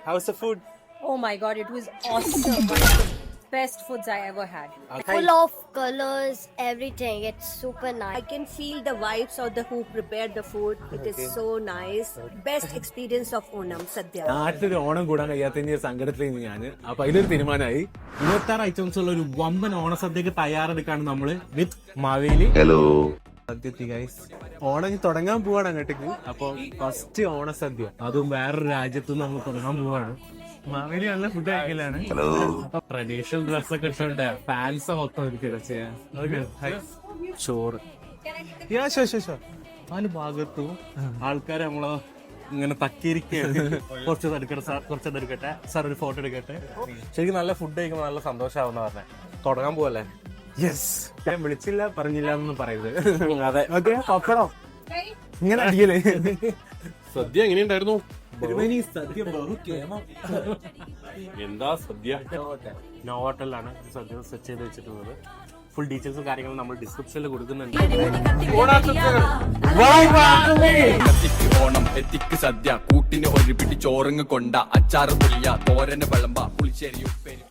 How's the food? Oh my god, it was awesome. One of the best foods I ever had. Full of colors, everything. It's super nice. I can feel the vibes of the who prepared the food. It is so nice. Best experience of Onam Sadhya. നാട്ടിലൊരു ഓണം കൂടാൻ കഴിയാത്തതിന്റെ സങ്കടത്തിലായിരുന്നു ഞാന്. അപ്പൊ അതിലൊരു തീരുമാനമായി 26 items ഉള്ള ഒരു വമ്പൻ ഓണസദ്യക്ക് തയ്യാറെടുക്കാണ് നമ്മള് വിത്ത് മാവേലി. ഹലോ സദ്യ ഗൈസ്, ഓണം തുടങ്ങാൻ പോവാണ് അങ്ങോട്ടേക്ക്. അപ്പൊ ഫസ്റ്റ് ഓണസദ്യ, അതും വേറൊരു രാജ്യത്ത് നിന്ന് നമ്മൾ തുടങ്ങാൻ പോവാണ്. മാവേലി നല്ല ഫുഡ് കഴിക്കലാണ്. അപ്പൊ ട്രഡീഷണൽ ഡ്രസ്സൊക്കെ ഇട്ടുണ്ട്. ഫാൻസ് മൊത്തം ചോറ് നാല് ഭാഗത്തും ആൾക്കാരെ നമ്മളെ ഇങ്ങനെ തക്കിയിരിക്കുകയാണ്. കുറച്ചത് എടുക്കട്ടെ സാർ, കുറച്ചത് എടുക്കട്ടെ സാർ, ഒരു ഫോട്ടോ എടുക്കട്ടെ. ശരിക്കും നല്ല ഫുഡ് കഴിക്കുമ്പോൾ നല്ല സന്തോഷമാവുന്ന പറഞ്ഞേ. തുടങ്ങാൻ പോവല്ലേ? യെസ്. ഞാൻ വിളിച്ചില്ല പറഞ്ഞില്ല എന്നൊന്നും പറയരുത്. അതെ, ഓക്കെ. പപ്പടോ ഇങ്ങനെ അടിയല്ലേ? സദ്യ എങ്ങനെയുണ്ടായിരുന്നു? സദ്യ എന്താ സദ്യ? നോവോട്ടലിലാണ് സദ്യ സെറ്റ് ചെയ്ത് വെച്ചിട്ടുള്ളത്. ഫുൾ ഡീറ്റെയിൽസും കാര്യങ്ങളും നമ്മൾ ഡിസ്ക്രിപ്ഷനിൽ കൊടുക്കുന്നുണ്ട്. ഓണം എത്തിക്ക് സദ്യ കൂട്ടിന് ഒരു പിടി ചോറങ്ങ് കൊണ്ട അച്ചാറ് പുളിയ തോരന് വിളമ്പ പുളിശ്ശേരി ഉപ്പേരി.